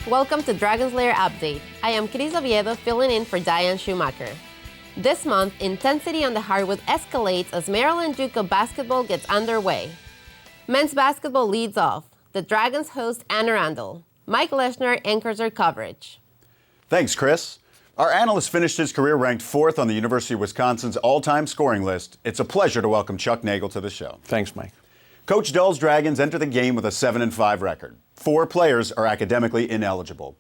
Welcome to Dragons Lair Update. I am Cris Oviedo filling in for Diane Schumacher. This month, intensity on the hardwood escalates as Maryland JUCO basketball gets underway. Men's basketball leads off. The Dragons host Anne Arundel. Mike Leschner anchors our coverage. Thanks, Chris. Our analyst finished his career ranked 4th on the University of Wisconsin's all-time scoring list. It's a pleasure to welcome Chuck Nagel to the show. Thanks, Mike. Coach Dull's Dragons enter the game with a 7-5 record. 4 players are academically ineligible.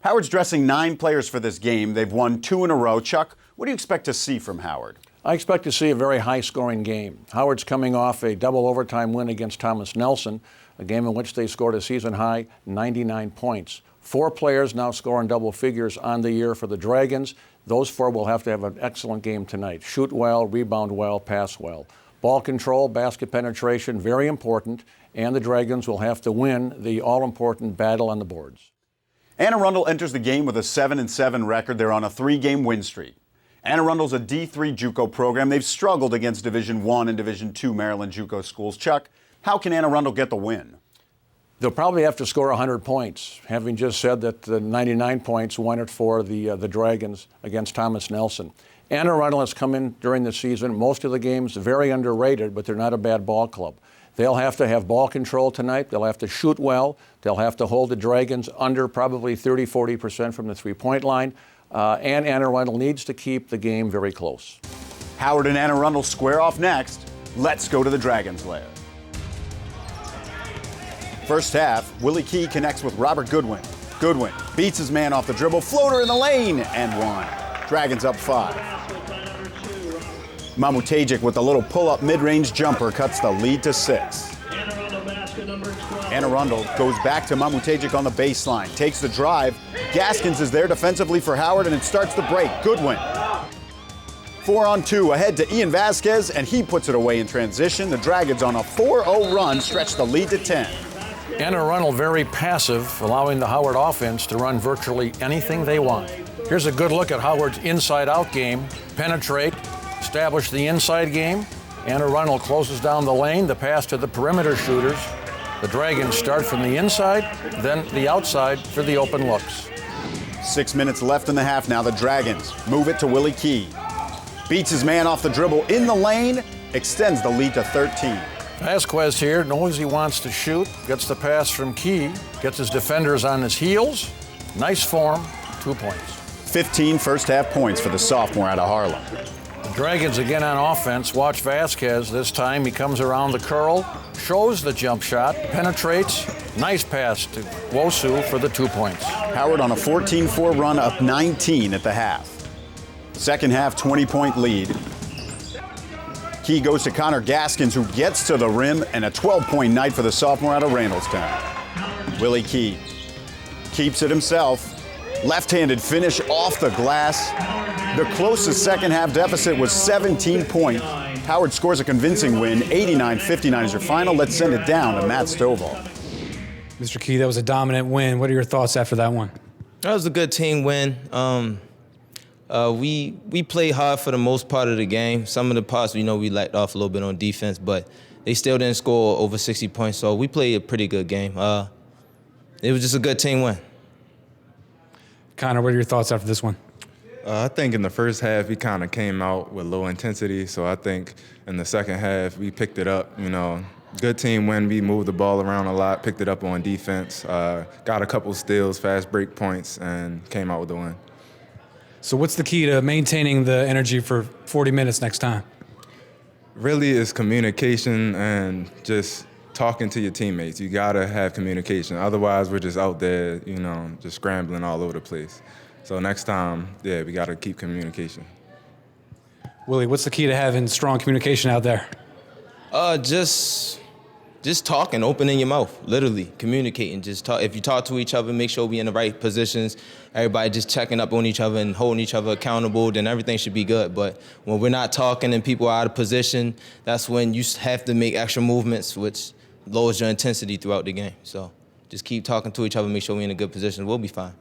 Howard's dressing 9 players for this game. They've won 2 in a row. Chuck, what do you expect to see from Howard? I expect to see a very high-scoring game. Howard's coming off a double overtime win against Thomas Nelson, a game in which they scored a season-high 99 points. 4 players now scoring double figures on the year for the Dragons. Those 4 will have to have an excellent game tonight. Shoot well, rebound well, pass well. Ball control, basket penetration, very important, and the Dragons will have to win the all-important battle on the boards. Anne Arundel enters the game with a 7-7 record. They're on a 3-game win streak. Anne Arundel's a D3 JUCO program. They've struggled against Division I and Division II Maryland JUCO schools. Chuck, how can Anne Arundel get the win? They'll probably have to score 100 points, having just said that the 99 points won it for the Dragons against Thomas Nelson. Anne Arundel has come in during the season. Most of the games very underrated, but they're not a bad ball club. They'll have to have ball control tonight. They'll have to shoot well. They'll have to hold the Dragons under probably 30-40% from the three-point line. And Anne Arundel needs to keep the game very close. Howard and Anne Arundel square off next. Let's go to the Dragons' lair. First half, Willie Key connects with Robert Goodwin. Goodwin beats his man off the dribble, floater in the lane, and 1. Dragons up 5. Mamutajic with a little pull-up mid-range jumper cuts the lead to 6. Anne Arundel goes back to Mamutajic on the baseline, takes the drive. Gaskins is there defensively for Howard, and it starts the break. Goodwin. 4-on-2 ahead to Ian Vasquez, and he puts it away in transition. The Dragons on a 4-0 run stretch the lead to 10. Anne Arundel very passive, allowing the Howard offense to run virtually anything they want. Here's a good look at Howard's inside-out game. Penetrate, establish the inside game. Anne Arundel closes down the lane, the pass to the perimeter shooters. The Dragons start from the inside, then the outside for the open looks. 6 minutes left in the half now. The Dragons move it to Willie Key. Beats his man off the dribble in the lane, extends the lead to 13. Vasquez here knows he wants to shoot, gets the pass from Key, gets his defenders on his heels. Nice form, 2 points. 15 first half points for the sophomore out of Harlem. The Dragons again on offense. Watch Vasquez. This time he comes around the curl, shows the jump shot, penetrates. Nice pass to Wosu for the 2 points. Howard on a 14-4 run, up 19 at the half. Second half, 20-point lead. Key goes to Connor Gaskins, who gets to the rim, and a 12-point night for the sophomore out of Randallstown. Willie Key keeps it himself. Left-handed finish off the glass. The closest second half deficit was 17 points. Howard scores a convincing win. 89-59 is your final. Let's send it down to Matt Stovall. Mr. Key, that was a dominant win. What are your thoughts after that one? That was a good team win. We played hard for the most part of the game. Some of the parts, we lacked off a little bit on defense, but they still didn't score over 60 points, so we played a pretty good game. It was just a good team win. Connor, what are your thoughts after this one? I think in the first half, we kind of came out with low intensity, so I think in the second half, we picked it up, Good team win. We moved the ball around a lot, picked it up on defense, got a couple steals, fast break points, and came out with the win. So what's the key to maintaining the energy for 40 minutes next time? Really, it's communication and just talking to your teammates. You got to have communication. Otherwise, we're just out there, just scrambling all over the place. So next time, we got to keep communication. Willie, what's the key to having strong communication out there? Just talking, opening your mouth, literally communicating. Just talk. If you talk to each other, make sure we in the right positions. Everybody just checking up on each other and holding each other accountable, then everything should be good. But when we're not talking and people are out of position, that's when you have to make extra movements, which lowers your intensity throughout the game. So just keep talking to each other, make sure we're in a good position. We'll be fine.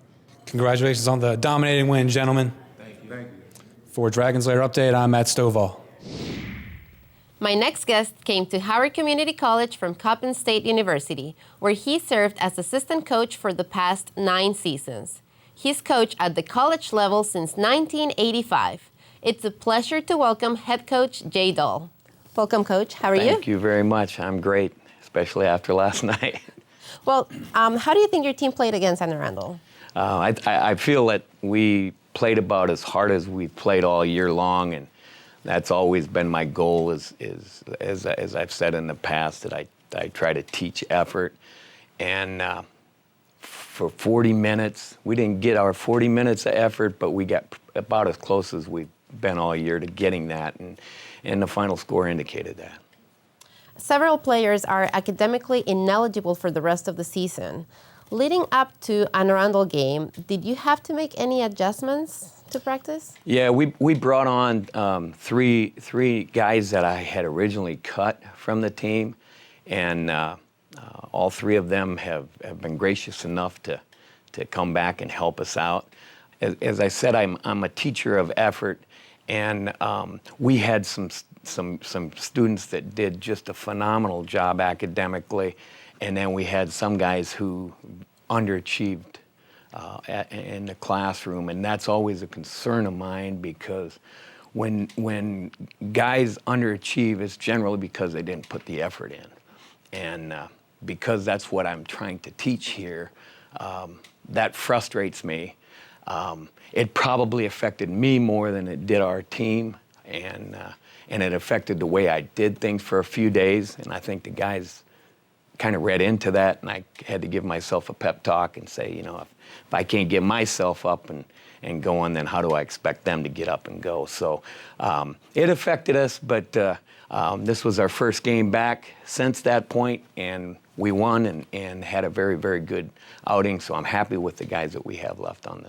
Congratulations on the dominating win, gentlemen. Thank you. For Dragons Lair Update, I'm Matt Stovall. My next guest came to Howard Community College from Coppin State University, where he served as assistant coach for the past 9 seasons. He's coached at the college level since 1985. It's a pleasure to welcome head coach Jay Dahl. Welcome, Coach. How are you? Thank you very much. I'm great, especially after last night. Well, how do you think your team played against Anne Arundel? I feel that we played about as hard as we've played all year long, and that's always been my goal. As I've said in the past, that I try to teach effort, and for 40 minutes, we didn't get our 40 minutes of effort, but we got about as close as we've been all year to getting that, and the final score indicated that. Several players are academically ineligible for the rest of the season. Leading up to Anne Arundel game, did you have to make any adjustments to practice? Yeah, we brought on three guys that I had originally cut from the team, and all 3 of them have been gracious enough to come back and help us out. As I said, I'm a teacher of effort, and we had some students that did just a phenomenal job academically, and then we had some guys who underachieved in the classroom, and that's always a concern of mine, because when guys underachieve, it's generally because they didn't put the effort in, and because that's what I'm trying to teach here, that frustrates me. It probably affected me more than it did our team, and it affected the way I did things for a few days, and I think the guys kind of read into that, and I had to give myself a pep talk and say, you know, if I can't get myself up and going, then how do I expect them to get up and go? So it affected us, but this was our first game back since that point, and we won and had a very, very good outing, so I'm happy with the guys that we have left on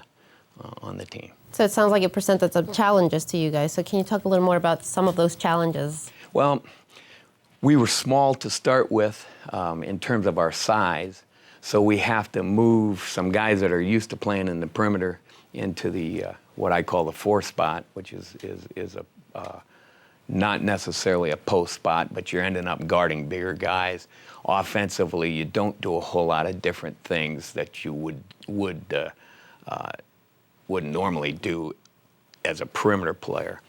the team. So it sounds like it presented some challenges to you guys. So can you talk a little more about some of those challenges? Well, we were small to start with in terms of our size, so we have to move some guys that are used to playing in the perimeter into the what I call the 4 spot, which is not necessarily a post spot, but you're ending up guarding bigger guys. Offensively, you don't do a whole lot of different things that you would normally do as a perimeter player,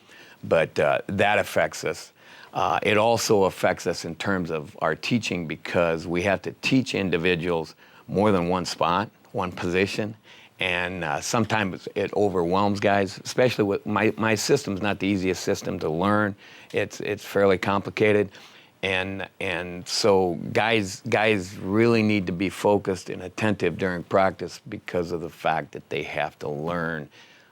but that affects us. It also affects us in terms of our teaching, because we have to teach individuals more than one spot, one position, and sometimes it overwhelms guys, especially with my system's not the easiest system to learn. It's fairly complicated, and so guys really need to be focused and attentive during practice because of the fact that they have to learn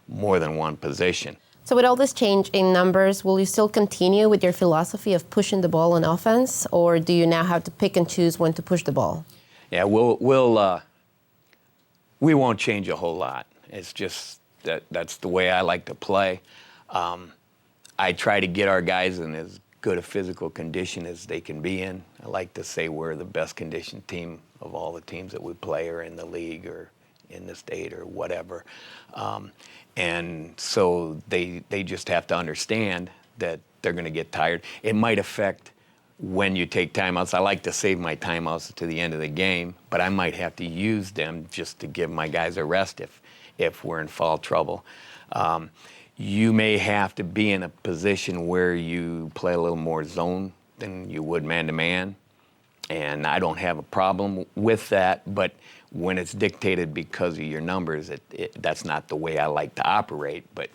more than one position. So with all this change in numbers, will you still continue with your philosophy of pushing the ball on offense, or do you now have to pick and choose when to push the ball? Yeah, we won't change a whole lot. It's just that's the way I like to play. I try to get our guys in as good a physical condition as they can be in. I like to say we're the best conditioned team of all the teams that we play, or in the league, or in the state, or whatever. And so they just have to understand that they're going to get tired. It might affect when you take timeouts. I like to save my timeouts to the end of the game, but I might have to use them just to give my guys a rest if we're in foul trouble. You may have to be in a position where you play a little more zone than you would man-to-man, and I don't have a problem with that, but when it's dictated because of your numbers, that's not the way I like to operate. But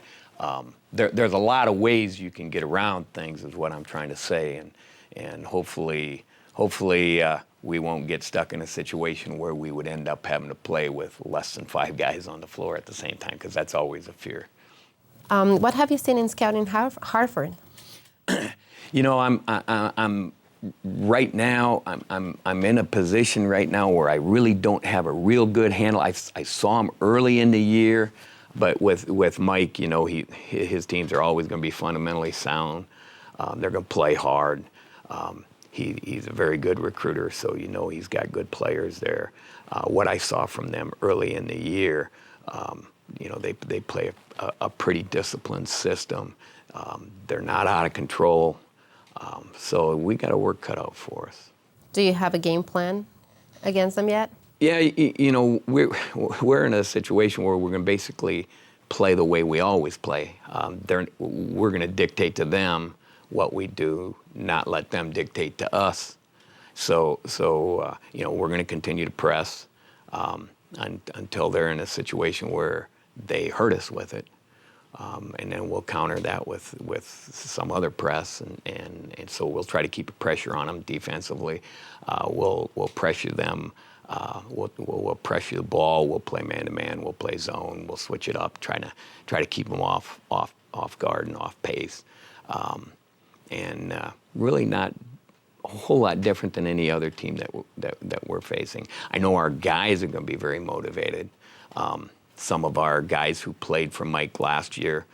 there's a lot of ways you can get around things, is what I'm trying to say, and hopefully we won't get stuck in a situation where we would end up having to play with less than 5 guys on the floor at the same time, because that's always a fear. What have you seen in scouting Harford? You know, I'm right now, I'm in a position right now where I really don't have a real good handle. I saw him early in the year, but with Mike, you know, his teams are always going to be fundamentally sound. They're going to play hard. He's a very good recruiter, so you know he's got good players there. What I saw from them early in the year, you know, they play a pretty disciplined system. They're not out of control. So we got our work cut out for us. Do you have a game plan against them yet? Yeah, you know, we're in a situation where we're going to basically play the way we always play. We're going to dictate to them what we do, not let them dictate to us. So you know, we're going to continue to press until they're in a situation where they hurt us with it. And then we'll counter that with some other press, and so we'll try to keep pressure on them defensively. We'll pressure them. We'll pressure the ball. We'll play man-to-man. We'll play zone. We'll switch it up, try to keep them off guard and off pace, and really not a whole lot different than any other team that we're facing. I know our guys are going to be very motivated. Some of our guys who played for Mike last year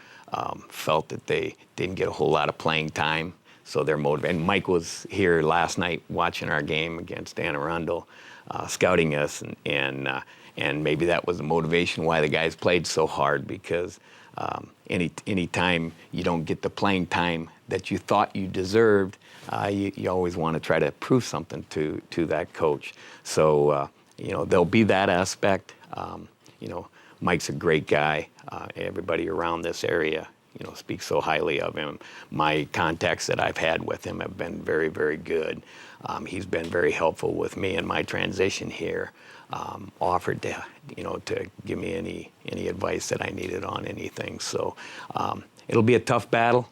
felt that they didn't get a whole lot of playing time, so they're motivated. And Mike was here last night watching our game against Anne Arundel, scouting us, and maybe that was the motivation why the guys played so hard, because any time you don't get the playing time that you thought you deserved, you always want to try to prove something to that coach. So you know, there'll be that aspect. You know, Mike's a great guy. Everybody around this area, you know, speaks so highly of him. My contacts that I've had with him have been very, very good. He's been very helpful with me in my transition here. Offered to, you know, to give me any advice that I needed on anything. So it'll be a tough battle,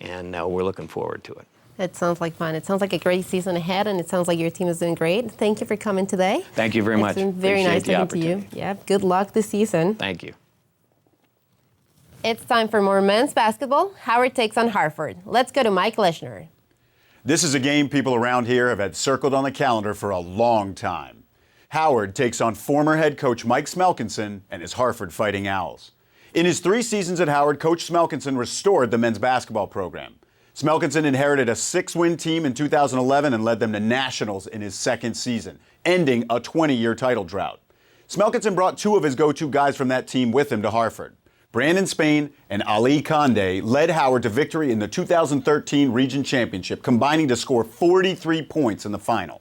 and we're looking forward to it. It sounds like fun. It sounds like a great season ahead, and it sounds like your team is doing great. Thank you for coming today. Thank you very much. It's been very nice talking to you. Yeah, good luck this season. Thank you. It's time for more men's basketball. Howard takes on Harford. Let's go to Mike Leshner. This is a game people around here have had circled on the calendar for a long time. Howard takes on former head coach Mike Smelkinson and his Harford Fighting Owls. In his 3 seasons at Howard, Coach Smelkinson restored the men's basketball program. Smelkinson inherited a 6-win team in 2011 and led them to nationals in his 2nd season, ending a 20-year title drought. Smelkinson brought 2 of his go-to guys from that team with him to Harford. Brandon Spain and Ali Conde led Howard to victory in the 2013 Region Championship, combining to score 43 points in the final.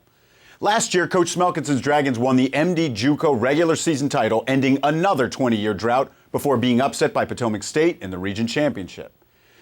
Last year, Coach Smelkinson's Dragons won the MD JUCO regular season title, ending another 20-year drought before being upset by Potomac State in the Region Championship.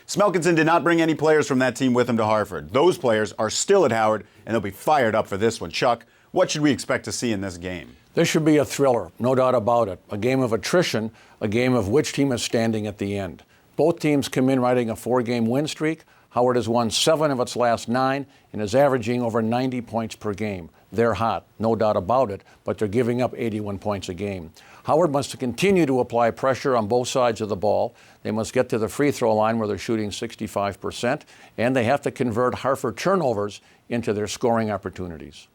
Smelkinson did not bring any players from that team with him to Harford. Those players are still at Howard, and they'll be fired up for this one. Chuck, what should we expect to see in this game? This should be a thriller, no doubt about it. A game of attrition, a game of which team is standing at the end. Both teams come in riding a 4-game win streak. Howard has won 7 of its last 9 and is averaging over 90 points per game. They're hot, no doubt about it, but they're giving up 81 points a game. Howard must continue to apply pressure on both sides of the ball. They must get to the free throw line where they're shooting 65%, and they have to convert Harford turnovers into their scoring opportunities.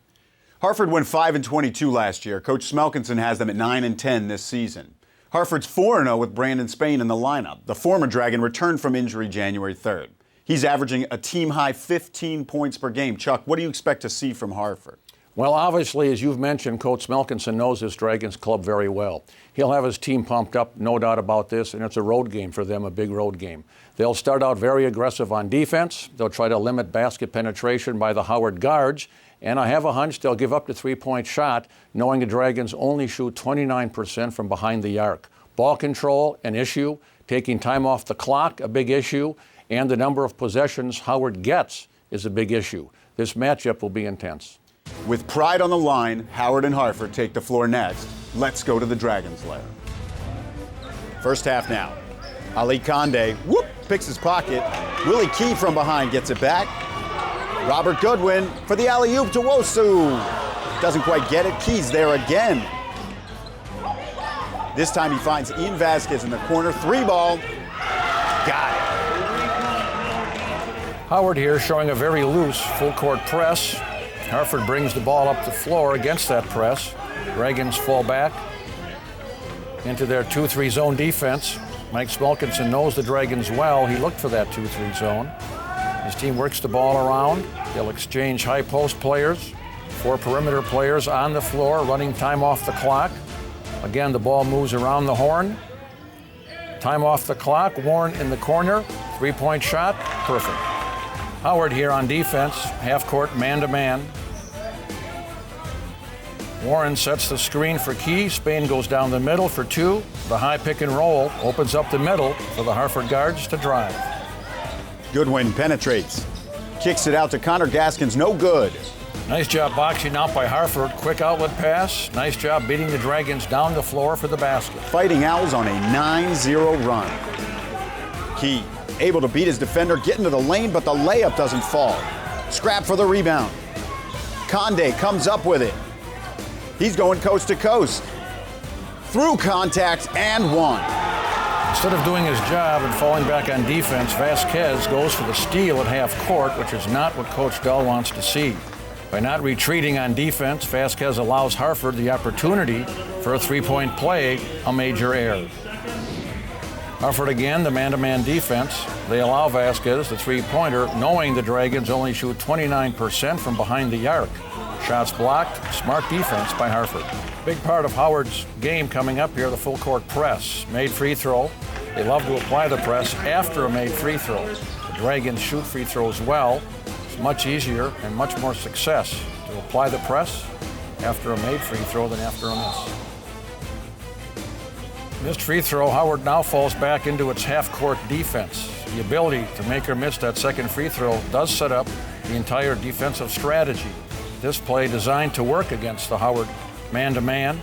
Harford went 5-22 last year. Coach Smelkinson has them at 9-10 this season. Harford's 4-0 with Brandon Spain in the lineup. The former Dragon returned from injury January 3rd. He's averaging a team-high 15 points per game. Chuck, what do you expect to see from Harford? Well, obviously, as you've mentioned, Coach Smelkinson knows this Dragons club very well. He'll have his team pumped up, no doubt about this, and it's a road game for them, a big road game. They'll start out very aggressive on defense. They'll try to limit basket penetration by the Howard guards, and I have a hunch they'll give up the 3-point shot, knowing the Dragons only shoot 29% from behind the arc. Ball control, an issue. Taking time off the clock, a big issue. And the number of possessions Howard gets is a big issue. This matchup will be intense. With pride on the line, Howard and Harford take the floor next. Let's go to the Dragons' lair. First half now. Ali Conde, picks his pocket. Willie Key from behind gets it back. Robert Goodwin for the alley-oop to Wosu. Doesn't quite get it. Key's there again. This time he finds Ian Vasquez in the corner. 3-ball. Got it. Howard here showing a very loose full-court press. Harford brings the ball up the floor against that press. Dragons fall back into their 2-3 zone defense. Mike Smelkinson knows the Dragons well. He looked for that 2-3 zone. His team works the ball around. They'll exchange high post players, 4 perimeter players on the floor, running time off the clock. Again, the ball moves around the horn. Time off the clock, Warren in the corner, 3-point shot, perfect. Howard here on defense, half court, man-to-man. Warren sets the screen for Key. Spain goes down the middle for two. The high pick and roll opens up the middle for the Harford guards to drive. Goodwin penetrates. Kicks it out to Connor Gaskins, no good. Nice job boxing out by Harford. Quick outlet pass. Nice job beating the Dragons down the floor for the basket. Fighting Owls on a 9-0 run. Key able to beat his defender, get into the lane, but the layup doesn't fall. Scrap for the rebound. Conde comes up with it. He's going coast to coast. Through contact and one. Instead of doing his job and falling back on defense, Vasquez goes for the steal at half court, which is not what Coach Dell wants to see. By not retreating on defense, Vasquez allows Harford the opportunity for a three-point play, a major error. Harford again, the man-to-man defense. They allow Vasquez the three-pointer, knowing the Dragons only shoot 29% from behind the arc. Shots blocked, smart defense by Harford. Big part of Howard's game coming up here, the full court press. Made free throw. They love to apply the press after a made free throw. The Dragons shoot free throws well. It's much easier and much more success to apply the press after a made free throw than after a miss. Missed free throw, Howard now falls back into its half-court defense. The ability to make or miss that second free throw does set up the entire defensive strategy. This play designed to work against the Howard man-to-man.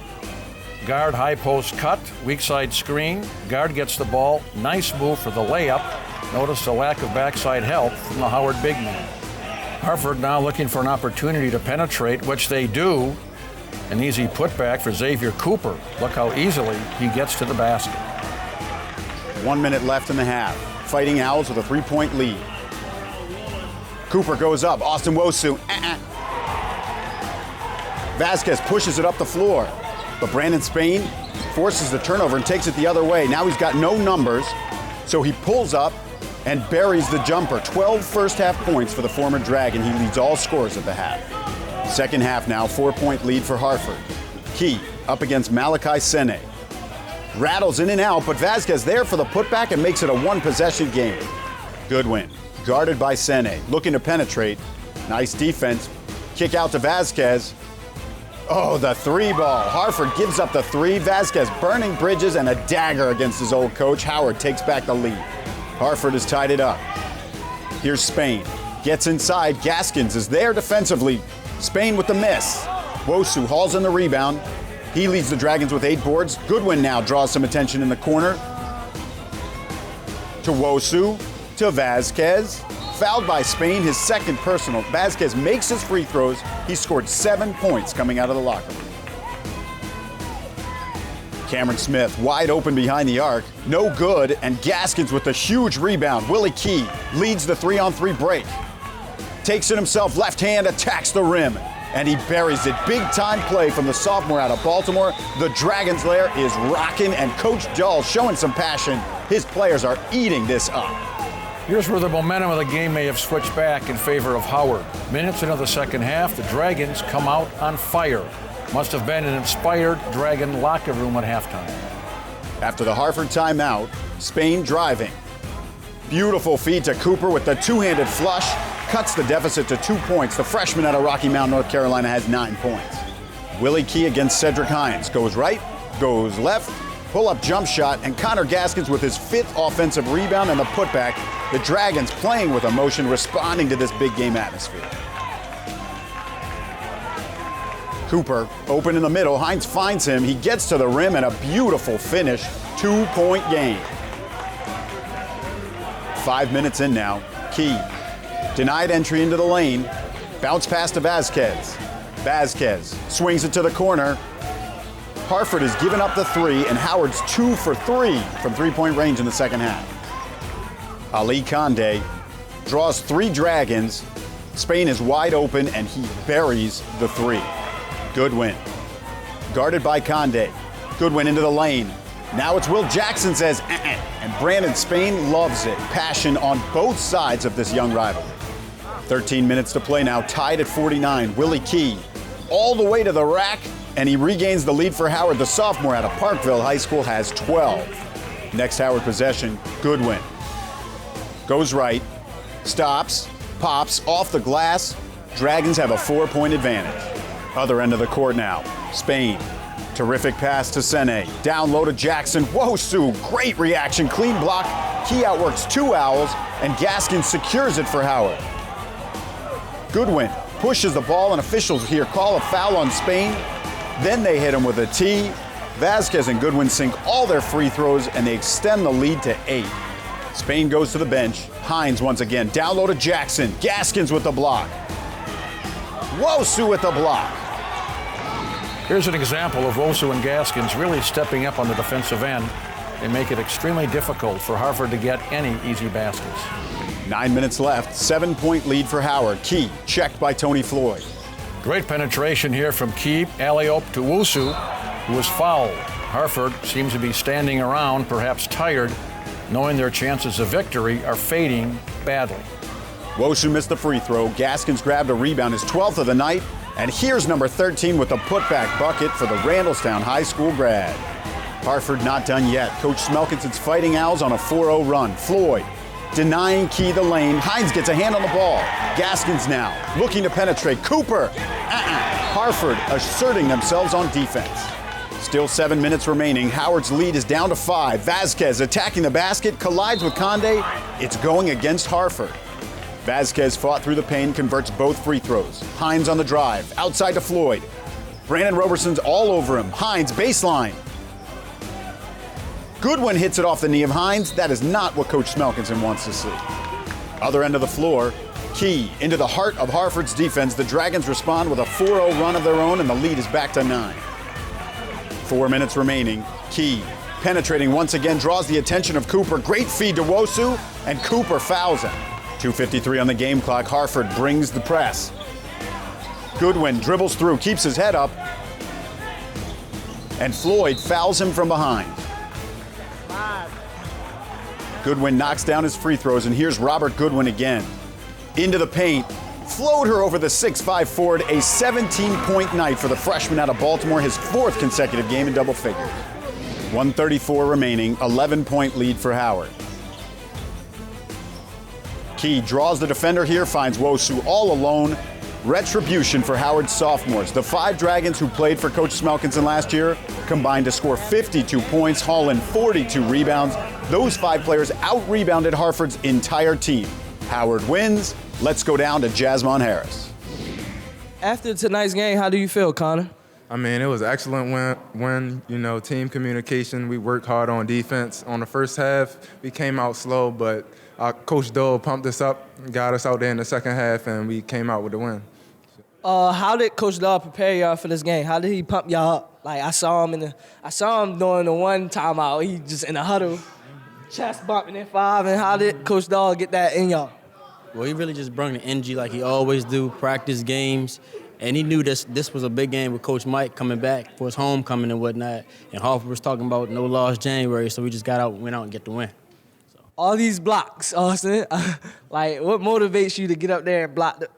Guard high post cut, weak side screen. Guard gets the ball. Nice move for the layup. Notice the lack of backside help from the Howard big man. Harford now looking for an opportunity to penetrate, which they do. An easy putback for Xavier Cooper. Look how easily he gets to the basket. 1 minute left in the half. Fighting Owls with a three-point lead. Cooper goes up. Austin Wosu. Vasquez pushes it up the floor. But Brandon Spain forces the turnover and takes it the other way. Now he's got no numbers, so he pulls up and buries the jumper. 12 first half points for the former Dragon. He leads all scorers at the half. Second half now, 4-point lead for Harford. Key up against Malachi Sene. Rattles in and out, but Vasquez there for the putback and makes it a one-possession game. Goodwin, guarded by Sene, looking to penetrate. Nice defense. Kick out to Vasquez. Oh, the three ball. Harford gives up the three. Vasquez burning bridges and a dagger against his old coach. Howard takes back the lead. Harford has tied it up. Here's Spain. Gets inside. Gaskins is there defensively. Spain with the miss. Wosu hauls in the rebound. He leads the Dragons with 8 boards. Goodwin now draws some attention in the corner. To Wosu. To Vasquez. Fouled by Spain, his second personal. Vasquez makes his free throws. He scored 7 points coming out of the locker room. Cameron Smith wide open behind the arc. No good, and Gaskins with a huge rebound. Willie Key leads the 3-on-3 break. Takes it himself, left hand, attacks the rim, and he buries it. Big time play from the sophomore out of Baltimore. The Dragons' Lair is rocking, and Coach Dull showing some passion. His players are eating this up. Here's where the momentum of the game may have switched back in favor of Howard. Minutes into the second half, the Dragons come out on fire. Must have been an inspired Dragon locker room at halftime. After the Harford timeout, Spain driving. Beautiful feed to Cooper with the two-handed flush. Cuts the deficit to 2 points. The freshman out of Rocky Mount, North Carolina has 9 points. Willie Key against Cedric Hines. Goes right, goes left, pull-up jump shot, and Connor Gaskins with his 5th offensive rebound and the putback. The Dragons playing with emotion, responding to this big game atmosphere. Cooper open in the middle. Hines finds him. He gets to the rim and a beautiful finish. 2-point game. 5 minutes in now. Key denied entry into the lane. Bounce pass to Vasquez. Vasquez swings it to the corner. Harford has given up the three, and Howard's 2 for 3 from three-point range in the second half. Ali Conde draws 3 Dragons. Spain is wide open, and he buries the 3. Goodwin, guarded by Conde. Goodwin into the lane. Now it's Will Jackson says, and Brandon Spain loves it. Passion on both sides of this young rivalry. 13 minutes to play now, tied at 49. Willie Key all the way to the rack, and he regains the lead for Howard. The sophomore out of Parkville High School has 12. Next Howard possession, Goodwin. Goes right, stops, pops off the glass. Dragons have a 4-point advantage. Other end of the court now. Spain. Terrific pass to Sene. Down low to Jackson. Wosu, great reaction, clean block. He outworks 2 Owls, and Gaskins secures it for Howard. Goodwin pushes the ball, and officials here call a foul on Spain. Then they hit him with a tee. Vasquez and Goodwin sink all their free throws, and they extend the lead to 8. Spain goes to the bench. Hines once again. Down low to Jackson. Gaskins with the block. Wosu with the block. Here's an example of Wosu and Gaskins really stepping up on the defensive end. They make it extremely difficult for Harford to get any easy baskets. 9 minutes left. 7-point lead for Howard. Key checked by Tony Floyd. Great penetration here from Key. Alley-oop to Wosu, who was fouled. Harford seems to be standing around, perhaps tired, knowing their chances of victory are fading badly. Wosu missed the free throw. Gaskins grabbed a rebound, his 12th of the night. And here's number 13 with the putback bucket for the Randallstown High School grad. Harford not done yet. Coach Smelkinson's Fighting Owls on a 4-0 run. Floyd denying Key the lane. Hines gets a hand on the ball. Gaskins now looking to penetrate. Cooper. Harford asserting themselves on defense. Still 7 minutes remaining. Howard's lead is down to 5. Vasquez attacking the basket, collides with Conde. It's going against Harford. Vasquez fought through the pain, converts both free throws. Hines on the drive, outside to Floyd. Brandon Roberson's all over him. Hines, baseline. Goodwin hits it off the knee of Hines. That is not what Coach Smelkinson wants to see. Other end of the floor, Key into the heart of Harford's defense. The Dragons respond with a 4-0 run of their own, and the lead is back to 9. 4 minutes remaining. Key penetrating once again, draws the attention of Cooper. Great feed to Wosu, and Cooper fouls him. 2:53 on the game clock. Harford brings the press. Goodwin dribbles through, keeps his head up, and Floyd fouls him from behind. Goodwin knocks down his free throws, and here's Robert Goodwin again. Into the paint, floater over the 6'5" forward. A 17-point night for the freshman out of Baltimore, his 4th consecutive game in double figures. 1:34 remaining, 11-point lead for Howard. Key draws the defender here, finds Wosu all alone. Retribution for Howard's sophomores. The 5 Dragons who played for Coach Smelkinson last year combined to score 52 points, haul in 42 rebounds. Those 5 players out-rebounded Harford's entire team. Howard wins. Let's go down to Jasmine Harris. After tonight's game, how do you feel, Connor? I mean, it was excellent when you know, team communication. We worked hard on defense. On the first half, we came out slow, but Coach Dole pumped us up, got us out there in the second half, and we came out with the win. How did Coach Dole prepare y'all for this game? How did he pump y'all up? Like I saw him during the one timeout. He just in a huddle, chest bumping at 5. And how did Coach Dole get that in y'all? Well, he really just brought the energy like he always do. Practice games. And he knew this was a big game with Coach Mike coming back for his homecoming and whatnot. And Harford was talking about no loss January, so we just went out and get the win. So. All these blocks, Austin. Like, what motivates you to get up there and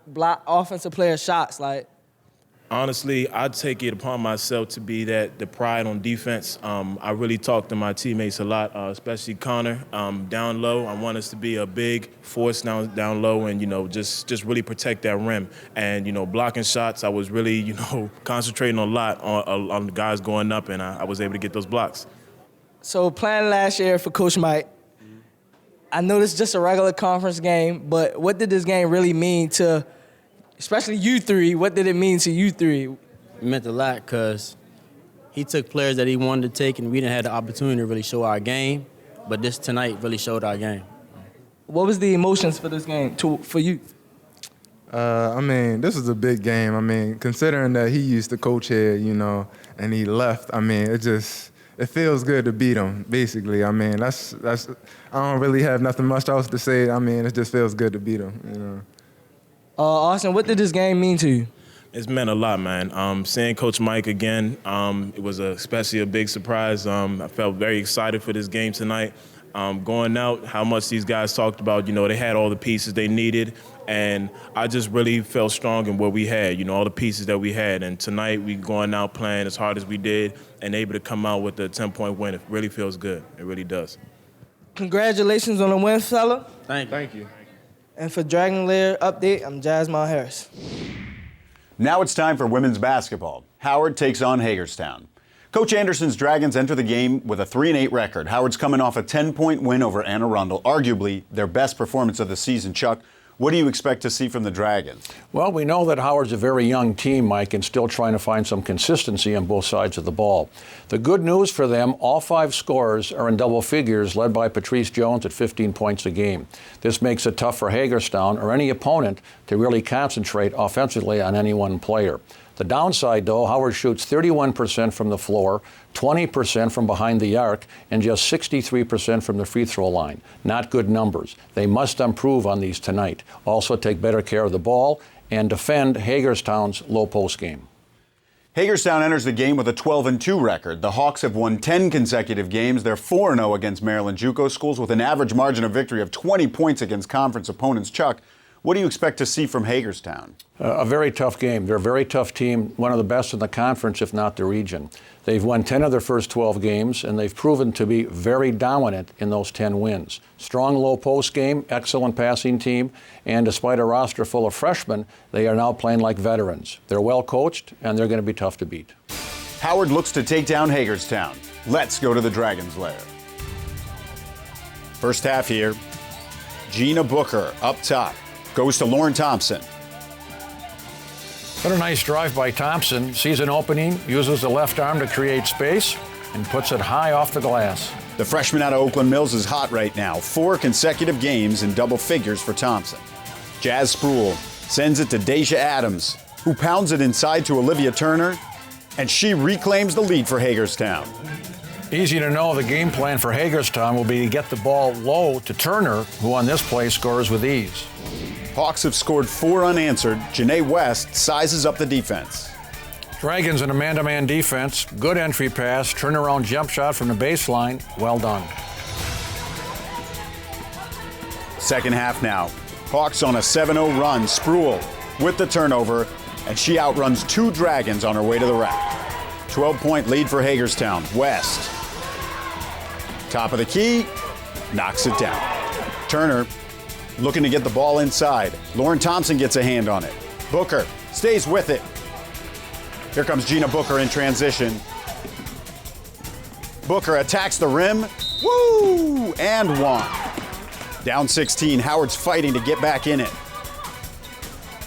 block offensive players' shots? Like, honestly, I take it upon myself to be the pride on defense. I really talk to my teammates a lot, especially Connor. Down low, I want us to be a big force down low and, just really protect that rim. And, blocking shots, I was really, concentrating a lot on the guys going up, and I was able to get those blocks. So playing last year for Coach Mike, I know this is just a regular conference game, but what did this game really mean to, especially you 3, what did it mean to you 3? It meant a lot because he took players that he wanted to take, and we didn't have the opportunity to really show our game. But this tonight really showed our game. What was the emotions for this game for you? I mean, this was a big game. I mean, considering that he used to coach here, and he left, I mean, it feels good to beat him, basically. I mean, that's I don't really have nothing much else to say. I mean, it just feels good to beat him, Austin, what did this game mean to you? It's meant a lot, man. Seeing Coach Mike again, it was especially a big surprise. I felt very excited for this game tonight. Going out, how much these guys talked about, they had all the pieces they needed, and I just really felt strong in what we had, all the pieces that we had. And tonight, we going out playing as hard as we did and able to come out with a 10-point win. It really feels good. It really does. Congratulations on the win, fella. Thank you. And for Dragon Lair update, I'm Jasmine Harris. Now it's time for women's basketball. Howard takes on Hagerstown. Coach Anderson's Dragons enter the game with a 3-8 record. Howard's coming off a 10-point win over Anne Arundel, arguably their best performance of the season. Chuck, what do you expect to see from the Dragons? Well, we know that Howard's a very young team, Mike, and still trying to find some consistency on both sides of the ball. The good news for them, all 5 scorers are in double figures, led by Patrice Jones at 15 points a game. This makes it tough for Hagerstown or any opponent to really concentrate offensively on any one player. The downside, though, Howard shoots 31% from the floor, 20% from behind the arc, and just 63% from the free throw line. Not good numbers. They must improve on these tonight. Also take better care of the ball and defend Hagerstown's low post game. Hagerstown enters the game with a 12-2 record. The Hawks have won 10 consecutive games. They're 4-0 against Maryland JUCO schools with an average margin of victory of 20 points against conference opponents. Chuck, what do you expect to see from Hagerstown? A very tough game. They're a very tough team, one of the best in the conference, if not the region. They've won 10 of their first 12 games, and they've proven to be very dominant in those 10 wins. Strong low post game, excellent passing team, and despite a roster full of freshmen, they are now playing like veterans. They're well coached, and they're going to be tough to beat. Howard looks to take down Hagerstown. Let's go to the Dragons' lair. First half here. Gina Booker up top. Goes to Lauren Thompson. What a nice drive by Thompson. Sees an opening, uses the left arm to create space, and puts it high off the glass. The freshman out of Oakland Mills is hot right now. 4 consecutive games in double figures for Thompson. Jazz Sproul sends it to Deja Adams, who pounds it inside to Olivia Turner, and she reclaims the lead for Hagerstown. Easy to know the game plan for Hagerstown will be to get the ball low to Turner, who on this play scores with ease. Hawks have scored 4 unanswered. Janae West sizes up the defense. Dragons in a man-to-man defense. Good entry pass, turnaround jump shot from the baseline. Well done. Second half now. Hawks on a 7-0 run. Sproul with the turnover, and she outruns 2 Dragons on her way to the rack. 12-point lead for Hagerstown. West. Top of the key. Knocks it down. Turner looking to get the ball inside. Lauren Thompson gets a hand on it. Booker stays with it. Here comes Gina Booker in transition. Booker attacks the rim. Woo! And one. Down 16. Howard's fighting to get back in it.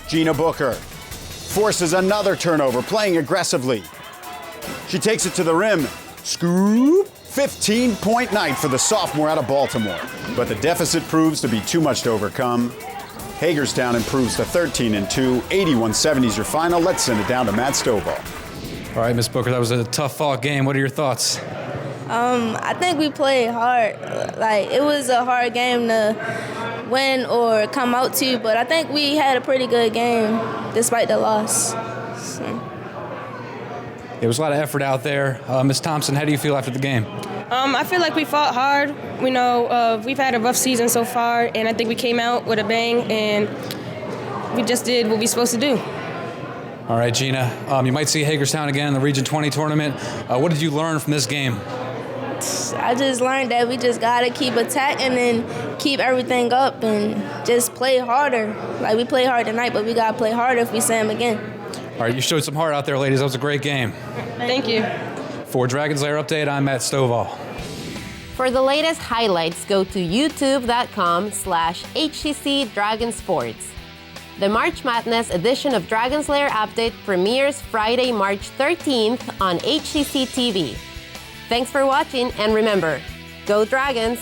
Gina Booker forces another turnover, playing aggressively. She takes it to the rim. Scoop! 15-point night for the sophomore out of Baltimore. But the deficit proves to be too much to overcome. Hagerstown improves to 13-2. 81-70 is your final. Let's send it down to Matt Stovall. All right, Ms. Booker, that was a tough-fought game. What are your thoughts? I think we played hard. Like, it was a hard game to win or come out to, but I think we had a pretty good game despite the loss. So. There was a lot of effort out there. Ms. Thompson, how do you feel after the game? I feel like we fought hard. We know we've had a rough season so far, and I think we came out with a bang, and we just did what we supposed to do. All right, Gina, you might see Hagerstown again in the Region 20 tournament. What did you learn from this game? I just learned that we just got to keep attacking and keep everything up and just play harder. Like, we played hard tonight, but we got to play harder if we see them again. All right, you showed some heart out there, ladies. That was a great game. Thank you. For Dragons Lair Update, I'm Matt Stovall. For the latest highlights, go to youtube.com/HCC Dragon Sports. The March Madness edition of Dragons Lair Update premieres Friday, March 13th on HCC-TV. Thanks for watching, and remember, go Dragons!